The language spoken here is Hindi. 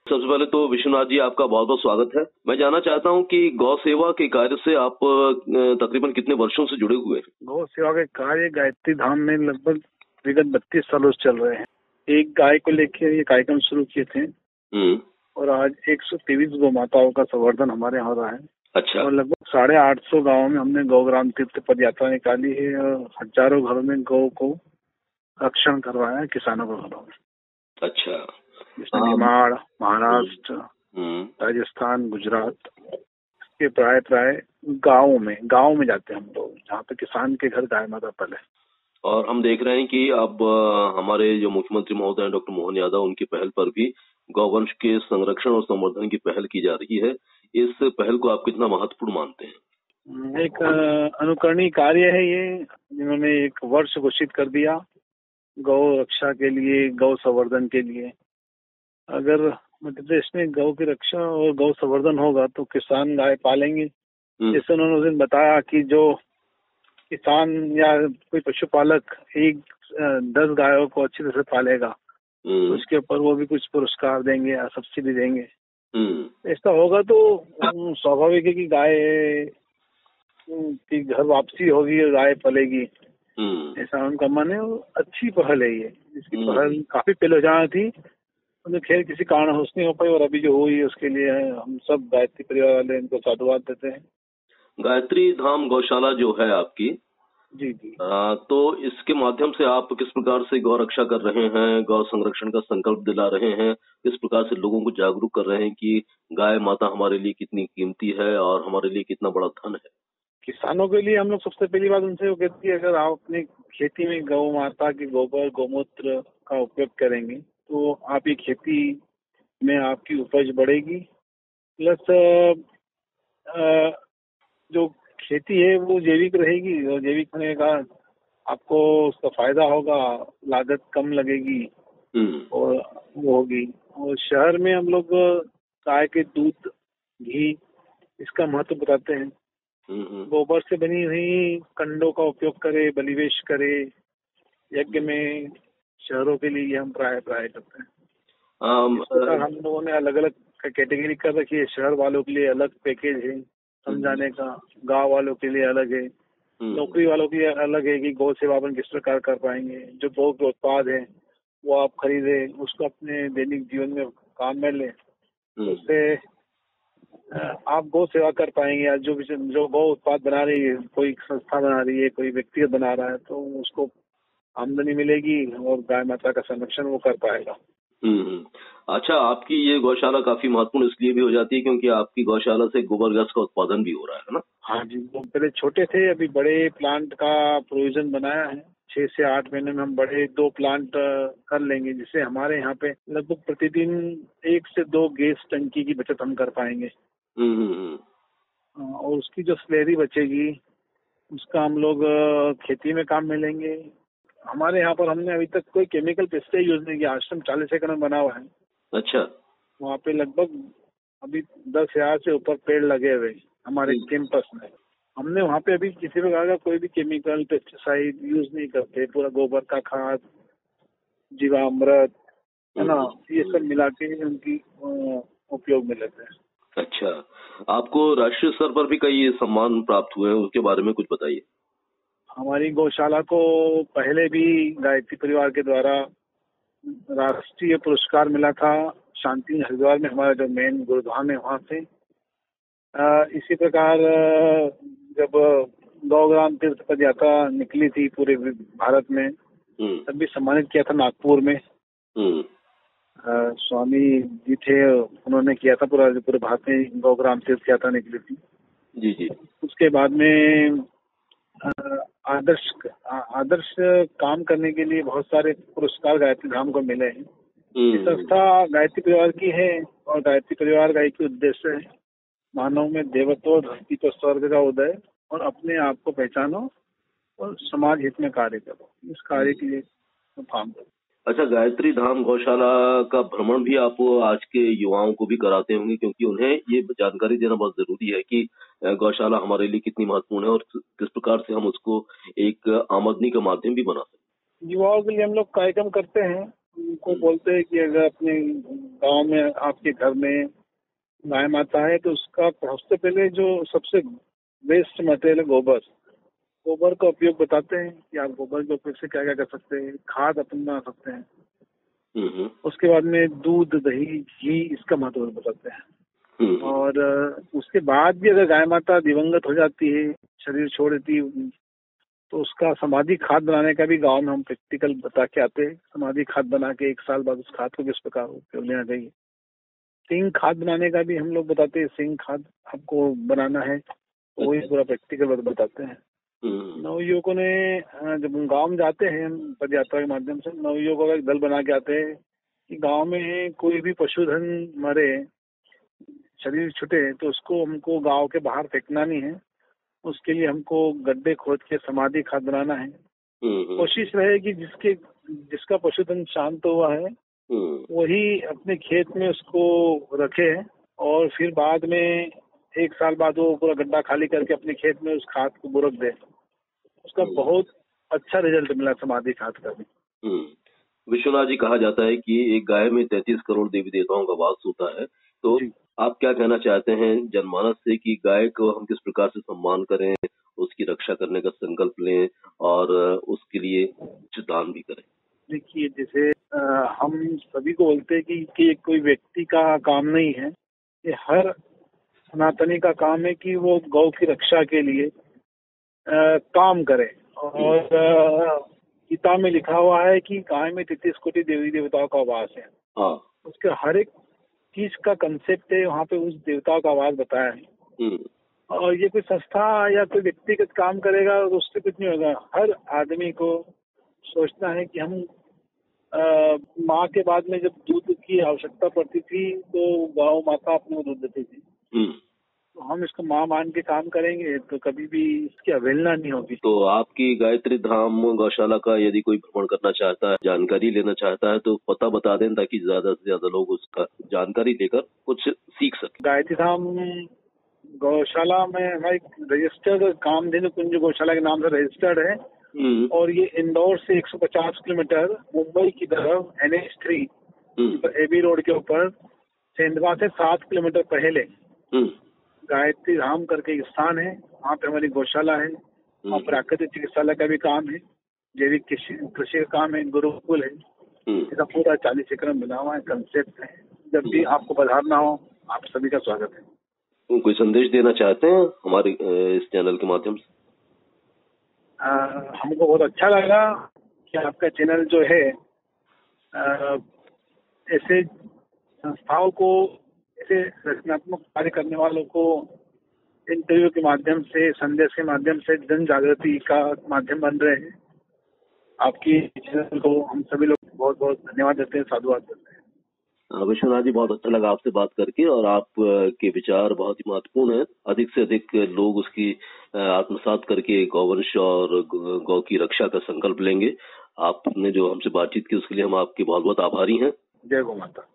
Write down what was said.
सबसे पहले तो विश्वनाथ जी आपका बहुत बहुत स्वागत है। मैं जानना चाहता हूं कि गौ सेवा के कार्य से आप तकरीबन कितने वर्षों से जुड़े हुए हैं? गौ सेवा के कार्य गायत्री धाम में लगभग विगत 32 सालों से चल रहे हैं। एक गाय को लेकर ये कार्यक्रम शुरू किए थे और आज 123 गौ माताओं का संवर्धन हमारे यहाँ हो रहा है। अच्छा। और लगभग 850 गाँव में हमने गौग्राम तीर्थ पद यात्रा निकाली है और हजारों घरों में गौ को रक्षण करवाया है किसानों के घरों में। अच्छा। जिसमें निमाड़, महाराष्ट्र, राजस्थान, गुजरात के प्राय गाँव में जाते हैं हम लोग, जहाँ पे किसान के घर गाय माता पले। और हम देख रहे हैं कि अब हमारे जो मुख्यमंत्री महोदय हैं डॉक्टर मोहन यादव, उनकी पहल पर भी गौवंश के संरक्षण और संवर्धन की पहल की जा रही है। इस पहल को आप कितना महत्वपूर्ण मानते हैं? एक अनुकरणीय कार्य है ये, जिन्होंने एक वर्ष घोषित कर दिया गौ रक्षा के लिए, गौ संवर्धन के लिए। अगर मध्य प्रदेश में गौ की रक्षा और गौ संवर्धन होगा तो किसान गाय पालेंगे। जैसे उन्होंने उस दिन बताया कि जो किसान या कोई पशुपालक 10 गायों को अच्छी तरह से पालेगा तो उसके ऊपर वो भी कुछ पुरस्कार देंगे या सब्सिडी देंगे। ऐसा होगा तो स्वाभाविक है कि गाय की घर वापसी होगी और गाय पलेगी, ऐसा उनका मन है। अच्छी पहल है ये, इसकी पहल काफी पहले हो जाना थी, तो खैर किसी कारण नहीं हो पाई और अभी जो हुई उसके लिए हम सब गायत्री परिवार वाले इनको साधुवाद देते हैं। गायत्री धाम गौशाला जो है आपकी, जी जी, तो इसके माध्यम से आप किस प्रकार से गौ रक्षा कर रहे हैं, गौ संरक्षण का संकल्प दिला रहे हैं, किस प्रकार से लोगों को जागरूक कर रहे हैं कि गाय माता हमारे लिए कितनी कीमती है और हमारे लिए कितना बड़ा धन है? किसानों के लिए हम लोग सबसे पहली बात उनसे वो कहती है, अगर आप अपनी खेती में गौ माता के गोबर गौमूत्र का उपयोग करेंगे तो आपकी खेती में आपकी उपज बढ़ेगी, प्लस जो खेती है वो जैविक रहेगी और जैविक होने का आपको उसका फायदा होगा, लागत कम लगेगी और वो होगी। और शहर में हम लोग गाय के दूध, घी, इसका महत्व बताते हैं। गोबर से बनी हुई कंडों का उपयोग करे, बलिवेश करे यज्ञ में, शहरों के लिए हम प्राय करते हैं। हम लोगों ने अलग अलग कैटेगरी कर रखी है। शहर वालों के लिए अलग पैकेज है समझाने का, गांव वालों के लिए अलग है, नौकरी वालों के लिए अलग है कि गौ सेवा अपन किस प्रकार कर पाएंगे। जो गौ के उत्पाद है वो आप खरीदे, उसको अपने दैनिक जीवन में काम में लें, उससे आप गौ सेवा कर पाएंगे। या जो गौ उत्पाद बना रही है, कोई संस्था बना रही है, कोई व्यक्तिगत बना रहा है, तो उसको आमदनी मिलेगी और गाय माता का संरक्षण वो कर पाएगा। अच्छा, आपकी ये गौशाला काफी महत्वपूर्ण इसलिए भी हो जाती है क्योंकि आपकी गौशाला से गोबर गैस का उत्पादन भी हो रहा है ना? हाँ जी, वो पहले छोटे थे, अभी बड़े प्लांट का प्रोविजन बनाया है। 6 से 8 महीने में हम बड़े 2 प्लांट कर लेंगे, जिससे हमारे यहाँ पे लगभग प्रतिदिन 1 से 2 गैस टंकी की बचत हम कर पाएंगे। और उसकी जो स्लैरी बचेगी उसका हम लोग खेती में काम में लेंगे। हमारे यहाँ पर हमने अभी तक कोई केमिकल पेस्टिसाइड यूज नहीं किया। आश्रम 40 एकड़ में बना हुआ है। अच्छा। वहाँ पे लगभग अभी 10,000 से ऊपर पेड़ लगे हुए हमारे कैंपस में। हमने वहाँ पे अभी किसी प्रकार का कोई भी केमिकल पेस्टिसाइड यूज नहीं करते। पूरा गोबर का खाद, जीवामृत, है ना, ये सब मिला के उनकी उपयोग में लेते हैं। अच्छा, आपको राष्ट्रीय स्तर पर भी कई सम्मान प्राप्त हुए हैं, उसके बारे में कुछ बताइए। हमारी गौशाला को पहले भी गायत्री परिवार के द्वारा राष्ट्रीय पुरस्कार मिला था। शांति हरिद्वार में हमारा जो मेन गुरुद्वारा है वहाँ से। इसी प्रकार जब गौग्राम तीर्थ पद यात्रा निकली थी पूरे भारत में, तब भी सम्मानित किया था नागपुर में। स्वामी जी थे, उन्होंने किया था। पूरे भारत में गौग्राम तीर्थ यात्रा निकली थी। जी। उसके बाद में आदर्श काम करने के लिए बहुत सारे पुरस्कार गायत्री धाम को मिले हैं। ये संस्था गायत्री परिवार की है और गायत्री परिवार का एक ही उद्देश्य है, मानव में देवत्व, धरती पर स्वर्ग का उदय, और अपने आप को पहचानो और समाज हित में कार्य करो। इस कार्य के लिए काम करो। अच्छा, गायत्री धाम गौशाला का भ्रमण भी आप आज के युवाओं को भी कराते होंगे, क्योंकि उन्हें ये जानकारी देना बहुत जरूरी है कि गौशाला हमारे लिए कितनी महत्वपूर्ण है और किस प्रकार से हम उसको एक आमदनी का माध्यम भी बना सकते हैं। युवाओं के लिए हम लोग कार्यक्रम करते हैं उनको बोलते हैं कि अगर अपने गांव में आपके घर में गाय माता है तो उसका सबसे पहले जो सबसे बेस्ट मटेरियल है गोबर का उपयोग बताते हैं कि आप गोबर के उपयोग से क्या क्या कर सकते हैं, खाद अपन बना सकते हैं। उसके बाद में दूध दही घी इसका महत्व बताते हैं। और उसके बाद भी अगर गाय माता दिवंगत हो जाती है, शरीर छोड़ देती है, तो उसका समाधि खाद बनाने का भी गांव में हम प्रैक्टिकल बता के आते हैं। समाधि खाद बना के 1 साल बाद उस खाद को किस प्रकार उपयोग लेना चाहिए। सिंग खाद बनाने का भी हम लोग बताते हैं, सिंग खाद आपको बनाना है, वही पूरा प्रैक्टिकल बताते हैं। नवयुवकों ने जब हम गाँव में जाते हैं पद यात्रा के माध्यम से, नवयुवकों का एक दल बना के आते हैं कि गांव में कोई भी पशुधन मरे, शरीर छूटे, तो उसको हमको गांव के बाहर फेंकना नहीं है। उसके लिए हमको गड्ढे खोद के समाधि खाद बनाना है। कोशिश रहे कि जिसका पशुधन शांत हुआ है वही अपने खेत में उसको रखे और फिर बाद में 1 साल बाद वो पूरा गड्ढा खाली करके अपने खेत में उस खाद को बुरक दे। उसका बहुत अच्छा रिजल्ट मिला समाधि खाद का भी। विश्वनाथ जी, कहा जाता है कि एक गाय में 33 करोड़ देवी देवताओं का वास होता है, तो आप क्या कहना चाहते हैं जनमानस से कि गाय को हम किस प्रकार से सम्मान करें, उसकी रक्षा करने का संकल्प लें और उसके लिए कुछ दान भी करें? देखिए, जैसे हम सभी को बोलते हैं कि कोई व्यक्ति का काम नहीं है, ये हर सनातनी का काम है कि वो गौ की रक्षा के लिए काम करे। और गीता में लिखा हुआ है कि गाय में 33 कोटि देवी देवताओं का वास है। उसके हर एक चीज का कंसेप्ट है, वहाँ पे उस देवताओं का आवाज बताया है। और ये कोई संस्था या कोई व्यक्तिगत काम करेगा तो उससे कुछ नहीं होगा। हर आदमी को सोचना है कि हम माँ के बाद में जब दूध की आवश्यकता पड़ती थी तो गौ माता अपने को दूध देती थी, तो हम इसको माँ मान के काम करेंगे तो कभी भी इसकी अवहेलना नहीं होगी। तो आपकी गायत्री धाम गौशाला का यदि कोई भ्रमण करना चाहता है, जानकारी लेना चाहता है, तो पता बता दें ताकि ज्यादा से ज्यादा लोग उसका जानकारी लेकर कुछ सीख सके। गायत्री धाम गौशाला में हमारी रजिस्टर्ड कामधेनु कुंज गौशाला के नाम से रजिस्टर्ड है और ये इंदौर से 150 किलोमीटर मुंबई की तरफ NH3 AB रोड के ऊपर सेंधवा से 7 किलोमीटर पहले गायत्री धाम करके एक स्थान है। वहाँ पे हमारी गौशाला है और प्राकृतिक चिकित्सालय का भी काम है, जैविक कृषि का काम है, गुरुकुल है। इसका पूरा 40 एकड़ में बना हुआ है, कंसेप्ट है। जब भी आपको पधारना हो आप सभी का स्वागत है। कोई संदेश देना चाहते हैं हमारे इस चैनल के माध्यम से? हमको बहुत अच्छा लगा कि आपका चैनल जो है ऐसे संस्थाओं को, ऐसे रचनात्मक कार्य करने वालों को इंटरव्यू के माध्यम से, संदेश के माध्यम से जन जागृति का माध्यम बन रहे हैं। आपकी चैनल को हम सभी लोग बहुत बहुत धन्यवाद देते हैं, साधुवाद देते हैं। विश्वनाथ जी, बहुत अच्छा लगा आपसे बात करके और आपके विचार बहुत ही महत्वपूर्ण है। अधिक से अधिक लोग उसकी आत्मसात करके गौवंश और गौ की रक्षा का संकल्प लेंगे। आपने जो हमसे बातचीत की उसके लिए हम आपके बहुत बहुत आभारी हैं। जय गौ माता।